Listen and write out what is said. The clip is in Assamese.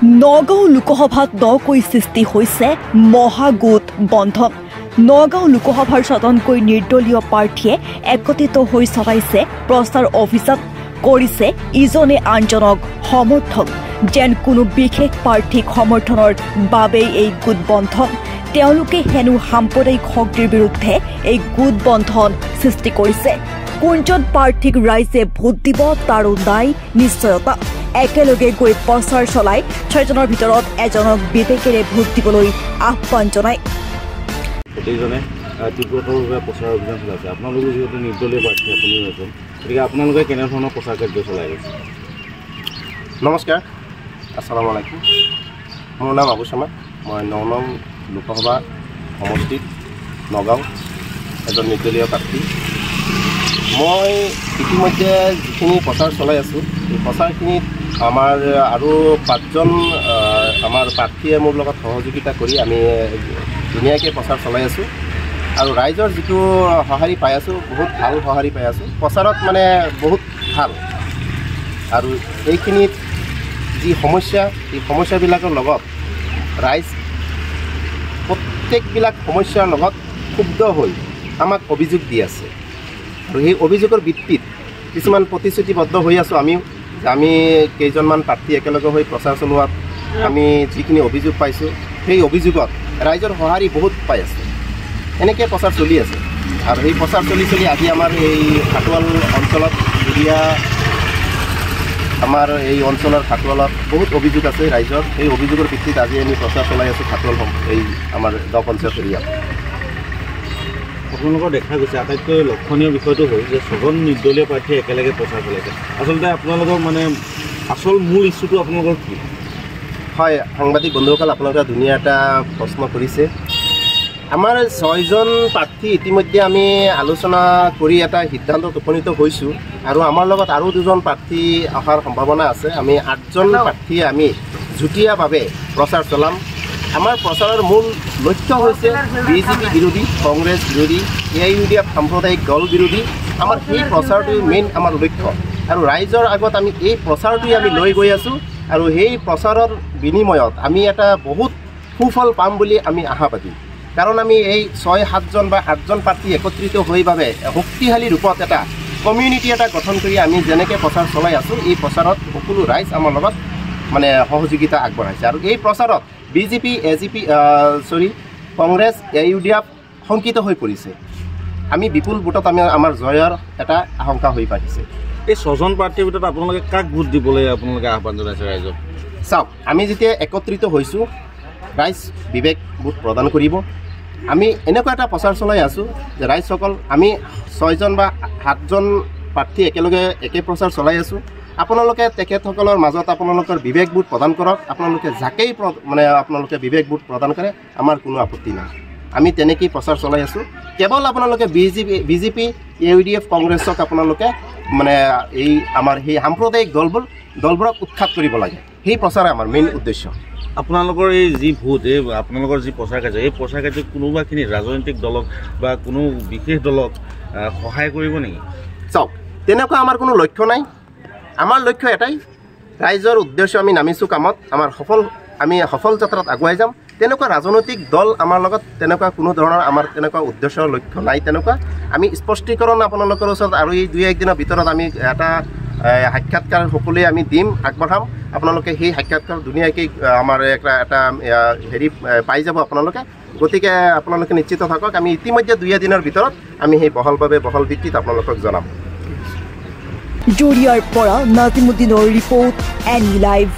নগাঁও লোকসভাত নকৈ সৃষ্টি হৈছে মহাগোট বন্ধন। নগাঁও লোকসভাৰ 7কৈ নিৰ্দলীয় প্ৰাৰ্থীয়ে একত্ৰিত হৈ চলাইছে প্ৰচাৰ অভিযান, কৰিছে ইজনে আনজনক সমৰ্থন। যেন কোনো বিশেষ প্ৰাৰ্থীক সমৰ্থনৰ বাবেই এই গোট বন্ধন। তেওঁলোকে হেনো সাম্প্ৰদায়িক শক্তিৰ বিৰুদ্ধে এই গোট বন্ধন সৃষ্টি কৰিছে। কোনজন প্ৰাৰ্থীক ৰাইজে ভোট দিব তাৰো নাই নিশ্চয়তা। একেলগে গৈ প্ৰচাৰ চলাই 6জনৰ ভিতৰত এজনক বিবেকেৰে ভোট দিবলৈ আহ্বান জনায়। প্ৰতিজনে তীব্ৰতৰভাৱে প্ৰচাৰ অভিযান চলাইছে। আপোনালোকে যিহেতু নিৰ্দলীয় প্ৰাৰ্থী, আপুনিও এজন, গতিকে আপোনালোকে কেনেধৰণৰ প্ৰচাৰ কাৰ্য চলাই গৈছে? নমস্কাৰ, আসসালামু আলাইকুম। মোৰ নাম আবু চামাদ। মই 9 নং লোকসভা সমষ্টিত নগাঁও এজন নিৰ্দলীয় প্ৰাৰ্থী। মই ইতিমধ্যে যিখিনি প্ৰচাৰ চলাই আছোঁ, এই প্ৰচাৰখিনিত আমাৰ আৰু 5জন আমাৰ প্ৰাৰ্থীয়ে মোৰ লগত সহযোগিতা কৰি আমি ধুনীয়াকৈ প্ৰচাৰ চলাই আছোঁ আৰু ৰাইজৰ যিটো সঁহাৰি পাই আছোঁ, বহুত ভাল সঁহাৰি পাই আছোঁ। প্ৰচাৰত মানে বহুত ভাল। আৰু এইখিনিত যি সমস্যা, এই সমস্যাবিলাকৰ লগত ৰাইজ প্ৰত্যেকবিলাক সমস্যাৰ লগত ক্ষুব্ধ হৈ আমাক অভিযোগ দি আছে আৰু সেই অভিযোগৰ ভিত্তিত কিছুমান প্ৰতিশ্ৰুতিবদ্ধ হৈ আছোঁ। আমি কেইজনমান প্ৰাৰ্থী একেলগে হৈ প্ৰচাৰ চলোৱাত আমি যিখিনি অভিযোগ পাইছোঁ, সেই অভিযোগত ৰাইজৰ সঁহাৰি বহুত পাই আছোঁ। এনেকৈ প্ৰচাৰ চলি আছে আৰু সেই প্ৰচাৰ চলি আজি আমাৰ এই খাটোৱাল অঞ্চলত আমাৰ এই অঞ্চলৰ খাটোৱালত বহুত অভিযোগ আছে ৰাইজৰ। সেই অভিযোগৰ ভিত্তিত আজি আমি প্ৰচাৰ চলাই আছোঁ খাটোৱাল এই আমাৰ গাঁও পঞ্চায়ত এৰিয়াত। আপোনালোকৰ দেখা গৈছে আটাইতকৈ লক্ষণীয় বিষয়টো হ'ল যে 6জন নিৰ্দলীয় প্ৰাৰ্থীয়ে একেলগে প্ৰচাৰ চলাইছে। আচলতে আপোনালোকৰ মানে আচল মূল ইছ্যুটো আপোনালোকৰ কি? হয়, সাংবাদিক বন্ধুসকল, আপোনালোকে ধুনীয়া এটা প্ৰশ্ন কৰিছে। আমাৰ 6জন প্ৰাৰ্থী ইতিমধ্যে আমি আলোচনা কৰি এটা সিদ্ধান্তত উপনীত হৈছোঁ আৰু আমাৰ লগত আৰু 2জন প্ৰাৰ্থী অহাৰ সম্ভাৱনা আছে। আমি 8জন প্ৰাৰ্থীয়ে আমি যুটীয়াভাৱে প্ৰচাৰ চলাম। আমাৰ প্ৰচাৰৰ মূল লক্ষ্য হৈছে বিজেপি বিৰোধী, কংগ্ৰেছ বিৰোধী, AIUDF সাম্প্ৰদায়িক দল বিৰোধী। আমাৰ সেই প্ৰচাৰটোৱে মেইন আমাৰ লক্ষ্য আৰু ৰাইজৰ আগত আমি এই প্ৰচাৰটোৱে আমি লৈ গৈ আছোঁ আৰু সেই প্ৰচাৰৰ বিনিময়ত আমি এটা বহুত সুফল পাম বুলি আমি আশাবাদী। কাৰণ আমি এই 6-7জন বা 8জন প্ৰাৰ্থী একত্ৰিত হৈ বাবে শক্তিশালী ৰূপত এটা কমিউনিটি এটা গঠন কৰি আমি যেনেকৈ প্ৰচাৰ চলাই আছোঁ, এই প্ৰচাৰত সকলো ৰাইজ আমাৰ লগত মানে সহযোগিতা আগবঢ়াইছে আৰু এই প্ৰচাৰত বিজেপি, কংগ্ৰেছ, AIUDF শংকিত হৈ পৰিছে। আমি বিপুল ভোটত আমাৰ জয়ৰ এটা আশংকা হৈ পাৰিছে। এই 6জন প্ৰাৰ্থীৰ ভিতৰত আপোনালোকে কাক ভোট দিবলৈ আপোনালোকে আহ্বান জনাইছে ৰাইজক? চাওক, আমি যেতিয়া একত্ৰিত হৈছোঁ, ৰাইজ বিবেক ভোট প্ৰদান কৰিব। আমি এনেকুৱা এটা প্ৰচাৰ চলাই আছোঁ যে ৰাইজসকল, আমি 6জন বা 7জন প্ৰাৰ্থী একেলগে একে প্ৰচাৰ চলাই আছোঁ। আপোনালোকে তেখেতসকলৰ মাজত আপোনালোকৰ বিবেক ভোট প্ৰদান কৰক। আপোনালোকে যাকেই আপোনালোকে বিবেক ভোট প্ৰদান কৰে, আমাৰ কোনো আপত্তি নাই। আমি তেনেকৈয়ে প্ৰচাৰ চলাই আছোঁ। কেৱল আপোনালোকে বিজেপি, AIUDF, কংগ্ৰেছক আপোনালোকে এই আমাৰ সেই সাম্প্ৰদায়িক দলবোৰক উৎখাত কৰিব লাগে। সেই প্ৰচাৰে আমাৰ মেইন উদ্দেশ্য। আপোনালোকৰ এই যি ভোট, আপোনালোকৰ যি প্ৰচাৰ কাৰ্য, এই প্ৰচাৰ কাৰ্যত কোনোবাখিনি ৰাজনৈতিক দলক বা কোনো বিশেষ দলক সহায় কৰিব নেকি? চাওক, তেনেকুৱা আমাৰ কোনো লক্ষ্য নাই। আমাৰ লক্ষ্য এটাই, ৰাইজৰ উদ্দেশ্য আমি নামিছোঁ কামত। আমি সফল যাত্ৰাত আগুৱাই যাম। তেনেকুৱা ৰাজনৈতিক দল আমাৰ লগত তেনেকুৱা কোনো ধৰণৰ আমাৰ তেনেকুৱা উদ্দেশ্যৰ লক্ষ্য নাই। তেনেকুৱা আমি স্পষ্টীকৰণ আপোনালোকৰ ওচৰত আৰু এই 2-1 দিনৰ ভিতৰত আমি এটা সাক্ষাৎকাৰ সকলোৱে আমি দিম, আগবঢ়াম। আপোনালোকে সেই সাক্ষাৎকাৰ ধুনীয়াকৈ আমাৰ এটা হেৰি পাই যাব আপোনালোকে। গতিকে আপোনালোকে নিশ্চিত থাকক, আমি ইতিমধ্যে 2 দিনৰ ভিতৰত আমি সেই বহল ভিত্তিত আপোনালোকক জনাম। জৰিয়াৰ পৰা নাজিমুদ্দিনৰ ৰিপৰ্ট, এনি লাইভ।